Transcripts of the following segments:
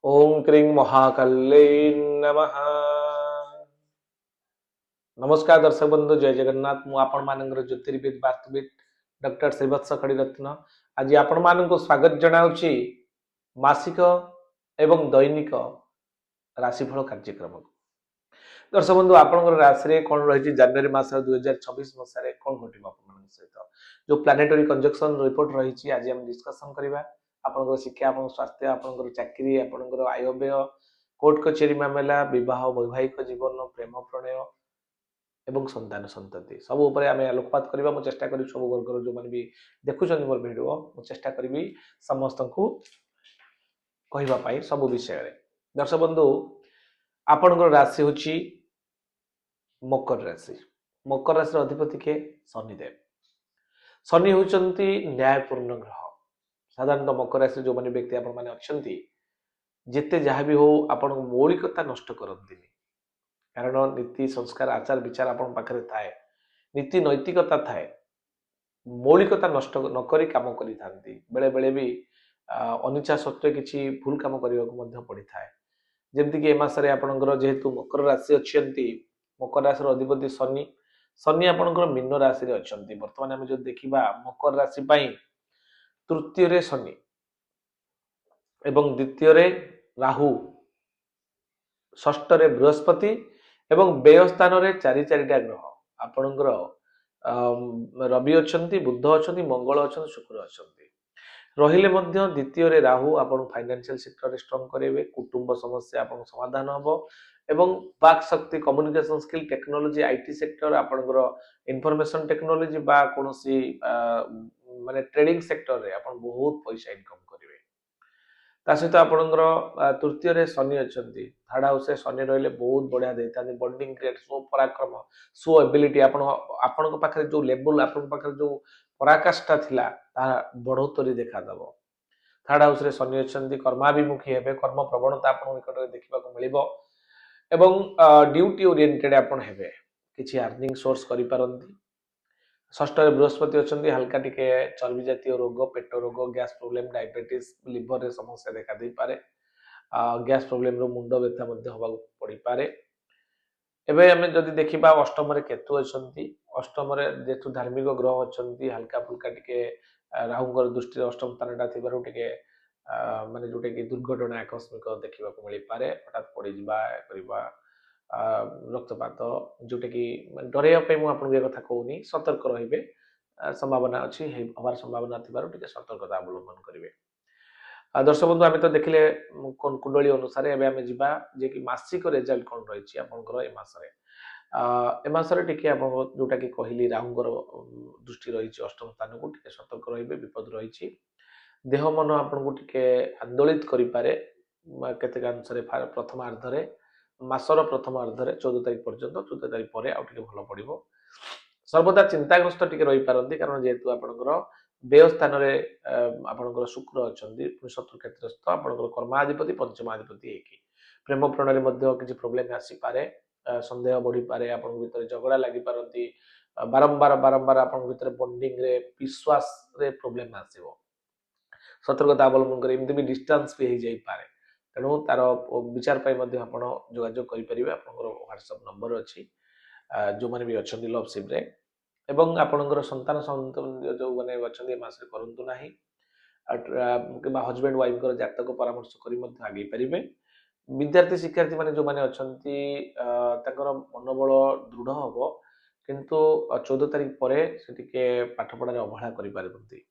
ओम क्रीं महाकल्ले नमः। नमस्कार दर्शक बंधु, जय जगन्नाथ। मु आपण मानकर ज्योतिर्विद वास्तुविद डॉक्टर श्रीवत्स खड़ीरत्न आज आपण मानक स्वागत जनाऊँची मासिक एवं दैनिक राशिफल कार्यक्रम को। दर्शक बंधु, आपंकर राशि कौन रही जनवरी मास 2026 मसीह कौन घटो आप सहित जो प्लानेटरी कंजक्शन रिपोर्ट रही आज हम डिस्कसन करवा। आपंकर शिक्षा, आप स्वास्थ्य, आपंकर चाकरी, आपंकर आय व्यय, कोर्ट कचेरी मामला, विवाह, वैवाहिक जीवन, प्रेम प्रणय एवं संतान संतति सब उपर आम आलोकपात करवा। मुझे चेष्टा करी सब वर्गर जो मैंने भी देखुं मोर भिडियो मुझे चेष्टा करी समस्त को कहवाई सब विषय। दर्शक बंधु, आपणकर राशि हूँ मकर राशि। मकर राशि अधिपति के शनिदेव। शनि होती न्यायपूर्ण ग्रह। साधारणतः मकर राशि जो मैंने व्यक्ति आपण मैंने अच्छा जिते जहाँ भी हो आपण मौलिकता नष्ट करती, कारण नीति संस्कार आचार विचार आपण पाखे थाए, नीति नैतिकता थाए, मौलिकता नष्ट नक कम करी बेले बेले भी अनिच्छा सत्वे किसी भूल कम करने को पड़ी थाए। जमती कि ए मसरे आपणकर जेहेतु मकर राशि अच्छा, मकर राशि अधिपति शनि। शनि आपणकर मीन राशि अच्छा। बर्तमान आम जो देखा मकर राशि तृतीय शनि एवं द्वितीय राहु, षष्ठ बृहस्पति एवं व्यय स्थान चारि चारिटा ग्रह आपणकर रवि अच्छा, बुध अच्छा, मंगल अच्छा, शुक्र अच्छा। रहिले द्वितीय राहु आपन फाइनेंशियल सेक्टर स्ट्रॉन्ग करेंगे। कुटुंब समस्या आपन समाधान हम एवं वाक शक्ति, communication skill, technology, IT sector, आपनकर इंफॉर्मेशन टेक्नोलॉजी बा कोनोसी माने ट्रेडिंग सेक्टर रे आपन बहुत पैसा इनकम करेंगे। ता सहित आपनकर तृतीय शनि अच्छा, थर्ड हाउस शनि रहिले बहुत बढ़िया देता बॉन्डिंग क्रिएट, स्व पराक्रम, स्व एबिलिटी, आपण पाखे जो लेवल आपण पाखे जो पराकाष्ठा थिला बढ़ोतरी देखादब। थर्ड हाउस रे शनि अच्छा, कर्माभिमुखी हेबे, कर्म प्रवणता आपण निकट देखा मिलिबो एवं ड्यूटी ओरिएंटेड आपण हेबे, किछि अर्निंग सोर्स करि पारंती। षष्ठ बृहस्पति अच्छा, हल्का टिके चर्बी जातीय रोग, पेट रोग, गैस प्रोब्लेम, डायबिटीज, लिवर रे समस्या देखा दे पारे। गैस प्रोब्लेम रो मुंड व्यथा मध्य होबा पड़ी पारे। एबे आमे जदि देखिबा अष्टम रे केतु अछंती, अष्टम रे जेतु धार्मिक ग्रह अछंती, हल्का फुल्का टिके राहुंकर दृष्टि अष्टम स्थानटा थिबारु टिके माने जोटे कि दुर्घटना आकस्मिक देखिबा को मिली पारे। हठात पड़ी जिबा करिबा रक्तपात, जोटे कि डरेया पे मु आपन के कथा कहूनी, सतर्क रहिबे। संभावना अछि हबार संभावना थिबारु टिके सतर्कता अवलंबन करिवे। दर्शक बंधु, आम तो देखिले कुंडली अनुसार एवं आम जा जे कि मासिक रिजल्ट कौन रही आपंकर ए मसरे टिके जोटा कि कहली राहुंकर दृष्टि रही अष्टम स्थान को टिके सतर्क रही, विपद रही। देह मन आपन को टिके आंदोलित करें केतेक अनुसार प्रथम अर्धरे, मासर प्रथम अर्धरे 14 तारीख पर्यंत, 14 तारीख पर आउ टिके भल पड़िबो। सर्वदा चिंताग्रस्त टिके रही पारंती, कारण जेहेतु आपनकर व्यय स्थान आपनकर शुक्र अच्छा, शत्रु क्षेत्रस्थ, आपनकर कर्माधिपति पंचमाधिपति एक प्रेम प्रणय किसी प्रोब्लेम आसी पारे, संदेह बढ़ी पारे, आपन भीतर झगड़ा लगी पारंती, बारंबार बारंबार आपन भीतर बॉन्डिंग रे, विश्वास रे प्रॉब्लम आसीबो। सतर्कता अवलंबन कर एमती भी डिस्टेंस भी हो जाई पारे। तेणु तार विचार पाई मध्य आपण जोगाजोग करि परिबे। आपनकर व्हाट्सएप नंबर अछि, जो माने भी अछंती लवशिप रे, एवं आपनकर संतान संतान जो माने अछंती मासे करंतु नाही, किंबा हजबैंड वाइफ कर जातक परामर्श करी मध्य आगे परिबे। विद्यार्थी शिक्षार्थी माने जो माने अछंती ताकर मनोबल दृढ़ हबो, किंतु 14 तारीख परे से टिके पाठ पढ़ा रे अवहेला करि पारबंती।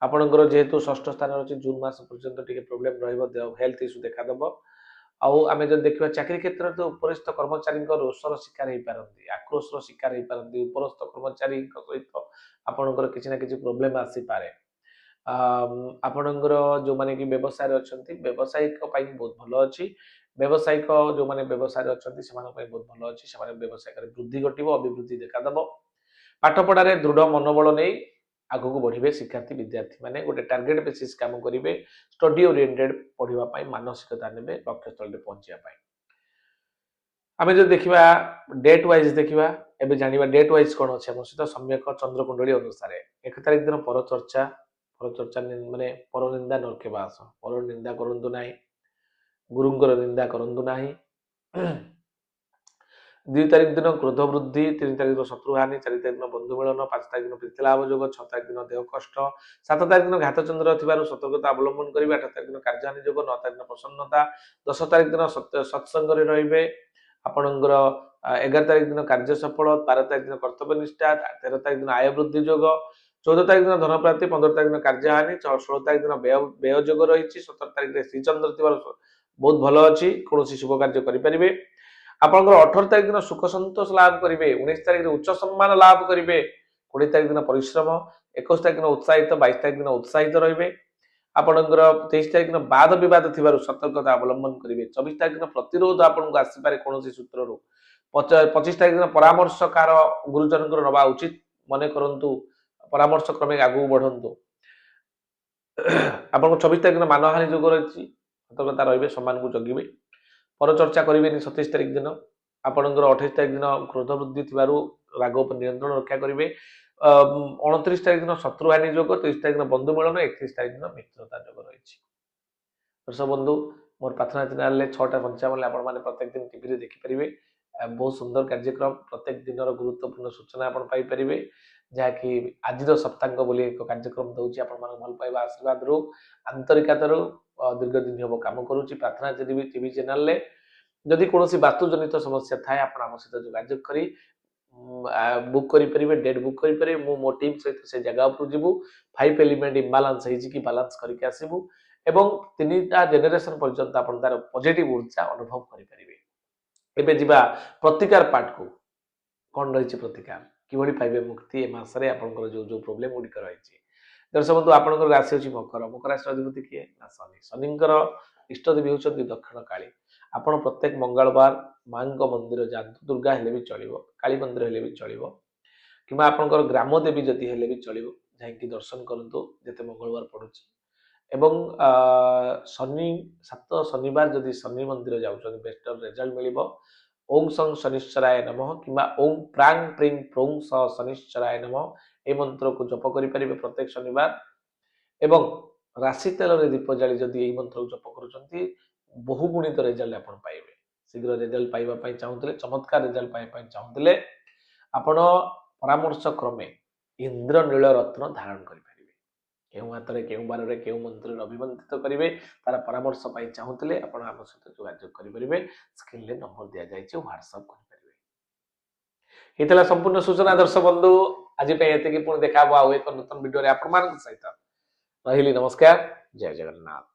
आपणकर जेहेतु षष्ठ स्थान अच्छे, जून मास पर्यंत टिके प्रोब्लेम रहिबो, हेल्थ इश्यू देखा दबो। आमे जब देखिबा चाकरी क्षेत्र तो उपरिस्थ कर्मचारी रोषर शिकार हो पारंती, आक्रोशर शिकार हो पारंती। उपरस्थ कर्मचारी सहित आपणकर किछि ना किछि प्रोब्लेम आसी पारे। आपणकर जो माने कि व्यवसाय अछंती, व्यवसायिक पई बहुत भलो अछि। व्यवसायिक जो माने व्यवसाय अछंती सेमान पई बहुत भलो अछि, सेमान व्यवसाय करे वृद्धि घटिबो, अभिवृद्धि देखा दबो। पाठ पढ़ा रे दृढ़ मनोबल नै आगु को बढ़िबे। शिक्षार्थी विद्यार्थी माने गोटे टार्गेट बेसिस काम करिवे, स्टडी ओरिएंटेड पढ़िबा पई मानसिकता नेबे लक्ष्य स्थल रे पहुंचिया पई। आमे जो देखिबा डेट वाइज देखिबा, एबे जानिबा डेट वाइज कोन अछि हम सहित सम्यक चंद्र कुंडली अनुसार 1 तारिख दिन पर चर्चा माने पर निंदा नरके बास, पर निंदा करंतु नाही। गुरुंकर निंदा करंतु नाही। 2 तारिख दिन क्रोध वृद्धि, 3 तारिख दिन शत्रुहानि, 4 तारिख दिन बंधु मिलन, 5 तारिख दिन प्रीति लाभ योग, 6 तारिख दिन देह कष्ट, 7 तारिख दिन घात चंद्र थिबारु सतर्कता अवलंबन करिवे, 8 तारिख दिन कार्यहानि योग, 9 तारिख दिन प्रसन्नता, 10 तारिख दिन सत्संग रे रहिबे आपणकर, 11 तारिख दिन कार्य सफल, 12 तारिख दिन कर्तव्य निष्ठा, 13 तारिख दिन आय वृद्धि योग, 14 तारिख दिन धन प्राप्ति, 15 तारिख दिन कार्यहानि, 16 तारिख दिन व्यय योग रही, 17 तारिख दिन श्रीचंद्र थिबारु बहुत भल अछि, कोनोसी शुभ कार्य करि परिबे। आपनकर 18 तारिख दिन सुख संतोष लाभ करिवे, 19 तारिख दिन उच्च सम्मान लाभ करिवे, 20 तारिख दिन परिश्रम, 21 तारिख दिन उत्साहित, 22 तारिख दिन उत्साहित रहिबे। आपनकर 23 तारिख दिन वाद विवाद थिबारु सतर्कता अवलंबन करिवे, 24 तारिख दिन प्रतिरोध आपनको आसी पारे कोनोसी सूत्ररु, 25 तारिख दिन परामर्शकार गुरुजनकर नबा उचित मने करंतु, परामर्श क्रमे आगु बढ़ंतु। आपनको 24 तारिख दिन मानहानि योग रही, सतर्कता रहिबे, सम्मान को जगिबे, पर चर्चा करिवेनी। 27 तारिख दिन आपनकर 28 तारिख दिन क्रोध वृद्धि थिबारु राग उपर नियंत्रण रक्षा करिवे, 29 तारिख दिन शत्रुहानि योग, 30 तारिख दिन बंधु मिलन, 31 तारिख दिन मित्रता योग रही। दर्शक बंधु मोर प्रार्थना चैनल 6:55 आपण माने प्रत्येक दिन टीवी रे देखि परिवे, बहुत सुंदर कार्यक्रम, प्रत्येक दिन गुरुत्वपूर्ण सूचना आपण पाई परिवे, जहाँकि आज सप्तांग बोली एक कार्यक्रम दौची आपण मान भल पाइबा आशीर्वाद रू आंतरिकता रू दीर्घ दिन हम काम करूची। प्रार्थना टीवी चैनल ले जदि कौन वास्तुजनित समस्या थाए आपण आम सहित जोगाजोग करी बुक करि परिबे, डेट बुक करि परिबे, मु मो टीम सहित से जगह पर जीवु, 5 एलिमेंट इम्बालांस है कि बैलेंस करके आसीबु एवं 3टा जेनेरेशन पर्यंत आपण तार पॉजिटिव ऊर्जा अनुभव करि परिबे। एबे जिबा प्रतिकार पार्ट को कोन रहिछि प्रतिकार किभଳି पाइबे मुक्ति ए मासरे आपनकर जो प्रॉब्लम गुडी रहिछि। दर्शक बंधु आपनकर राशि अछि मकर, मकर राशि अधिपति किए ना शनि, शनिंकर इष्ट देवी होचंती दक्षिण काली। आपण प्रत्येक मंगलवार मांग मंदिर जातु, दुर्गा हेले भी चलिबो, काली मंदिर हेले भी चलिबो, किमा आपनकर ग्राम देवी जति हेले भी चलिबो, जाइकि दर्शन करंतु जते मंगलवार पडुछि। एवं शनि 7 शनिवार जदि शनि मंदिर जाउछन बेटर रिजल्ट मिलिबो। ओम सं शनिश्चराय नमः किंवा ओम प्रांग प्रिंग प्रों स शनिश्चराय नमः ए मंत्र को जप करि परिबे प्रत्येक शनिवार। एवं राशि तेल रे दीप जाली जदि ए मंत्र को जप करूछंती बहुगुणित रिजल्ट आपण पाइबे। शीघ्र रिजल्ट पाइबा पई चाहुतले, चमत्कार रिजल्ट पाइबा पई चाहुतले आपण परामर्श क्रमे इंद्र नील रत्न धारण करि परिबे। केउ हातरे केउ बारे केउ मंत्र अभिमंत्रित करिवे तार परामर्श पाई चाहुतले आपण आम सहित जोगाजोग करि परिबे। स्क्रीन ले नंबर दिया जायछि, व्हाट्सएप करि परिबे। हेतला संपूर्ण सूचना दर्शक बंधु आज पे एते कि पुणी देखा आ एक नूतन वीडियो रे आपण मान सहित रहिली। नमस्कार, जय जगन्नाथ।